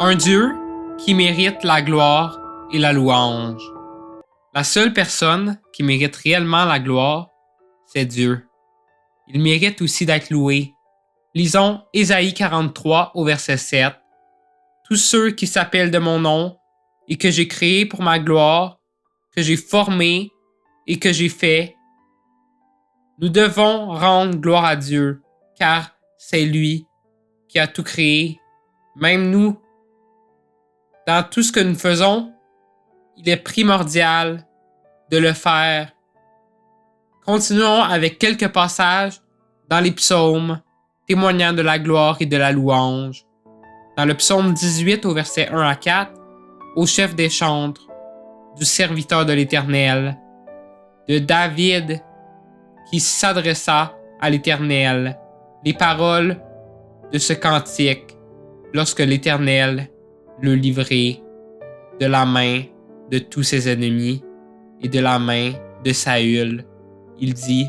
Un Dieu qui mérite la gloire et la louange. La seule personne qui mérite réellement la gloire, c'est Dieu. Il mérite aussi d'être loué. Lisons Ésaïe 43 au verset 7. Tous ceux qui s'appellent de mon nom et que j'ai créés pour ma gloire, que j'ai formés et que j'ai fait, nous devons rendre gloire à Dieu, car c'est lui qui a tout créé, même nous. Dans tout ce que nous faisons, il est primordial de le faire. Continuons avec quelques passages dans les psaumes témoignant de la gloire et de la louange. Dans le psaume 18 au verset 1 à 4, au chef des chantres, du serviteur de l'Éternel, de David qui s'adressa à l'Éternel, les paroles de ce cantique lorsque l'Éternel le livrait de la main de tous ses ennemis et de la main de Saül. Il dit: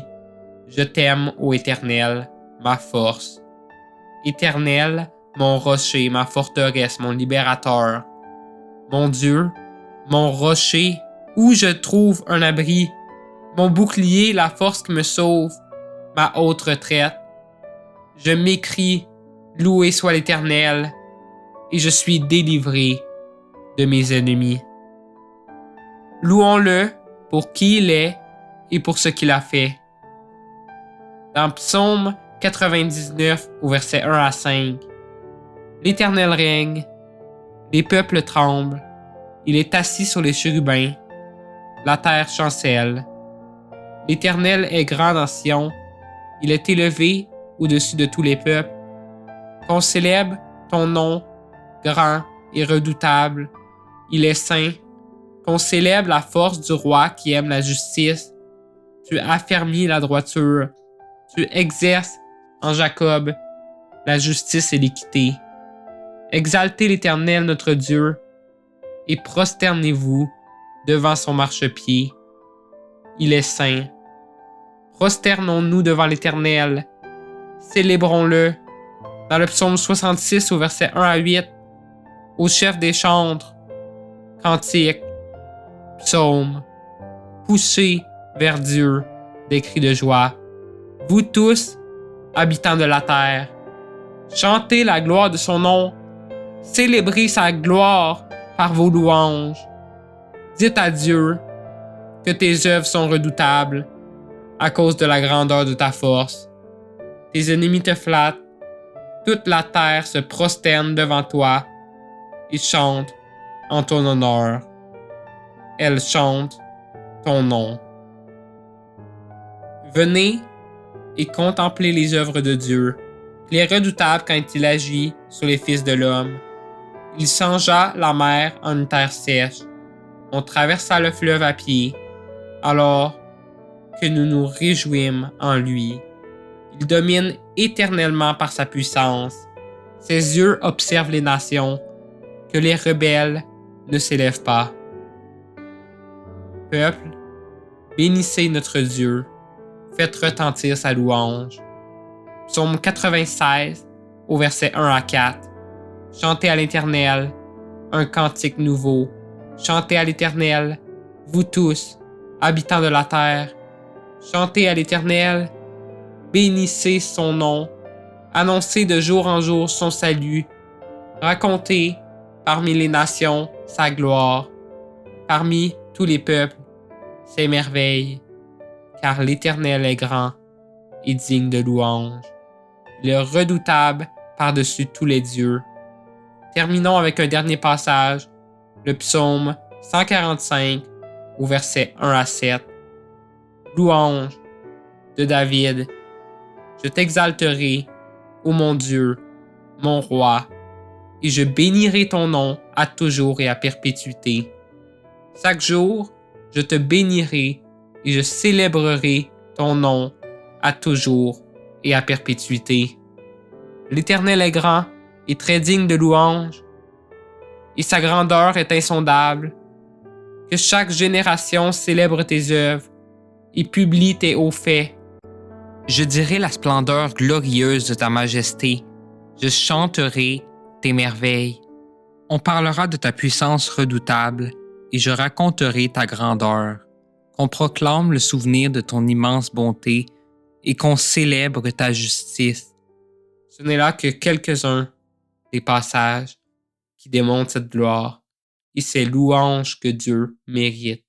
Je t'aime, ô Éternel, ma force. Éternel, mon rocher, ma forteresse, mon libérateur. Mon Dieu, mon rocher, où je trouve un abri. Mon bouclier, la force qui me sauve, ma haute retraite. Je m'écrie: Loué soit l'Éternel, et je suis délivré de mes ennemis. Louons-le pour qui il est et pour ce qu'il a fait. Dans Psaume 99 au verset 1 à 5, l'Éternel règne, les peuples tremblent, il est assis sur les chérubins, la terre chancelle. L'Éternel est grand dans Sion, il est élevé au-dessus de tous les peuples. Qu'on célèbre ton nom grand et redoutable, il est saint. Qu'on célèbre la force du roi qui aime la justice. Tu affermis la droiture, tu exerces en Jacob la justice et l'équité. Exaltez l'Éternel notre Dieu et prosternez-vous devant son marchepied. Il est saint. Prosternons-nous devant l'Éternel. Célébrons-le. Dans le psaume 66 au verset 1 à 8, au chef des chantres, cantique, psaume, poussez vers Dieu des cris de joie. Vous tous, habitants de la terre, chantez la gloire de son nom, célébrez sa gloire par vos louanges. Dites à Dieu que tes œuvres sont redoutables à cause de la grandeur de ta force. Tes ennemis te flattent, toute la terre se prosterne devant toi et chante en ton honneur. Elle chante ton nom. Venez et contemplez les œuvres de Dieu. Il est redoutable quand il agit sur les fils de l'homme. Il changea la mer en une terre sèche. On traversa le fleuve à pied, alors que nous nous réjouîmes en lui. Il domine éternellement par sa puissance. Ses yeux observent les nations, que les rebelles ne s'élèvent pas. Peuple, bénissez notre Dieu, faites retentir sa louange. Psaume 96, au verset 1 à 4. Chantez à l'Éternel un cantique nouveau. Chantez à l'Éternel, vous tous, habitants de la terre. Chantez à l'Éternel, bénissez son nom. Annoncez de jour en jour son salut. Racontez parmi les nations sa gloire. Parmi tous les peuples, ses merveilles. Car l'Éternel est grand et digne de louange. Il est redoutable par-dessus tous les dieux. Terminons avec un dernier passage, le psaume 145, au verset 1 à 7. Louange de David. Je t'exalterai, ô mon Dieu, mon roi, et je bénirai ton nom à toujours et à perpétuité. Chaque jour, je te bénirai et je célébrerai ton nom à toujours et à perpétuité. L'Éternel est grand et très digne de louange, et sa grandeur est insondable. Que chaque génération célèbre tes œuvres et publie tes hauts faits. Je dirai la splendeur glorieuse de ta majesté. Je chanterai tes merveilles. On parlera de ta puissance redoutable et je raconterai ta grandeur, qu'on proclame le souvenir de ton immense bonté et qu'on célèbre ta justice. Ce n'est là que quelques-uns des passages qui démontrent cette gloire et ces louanges que Dieu mérite.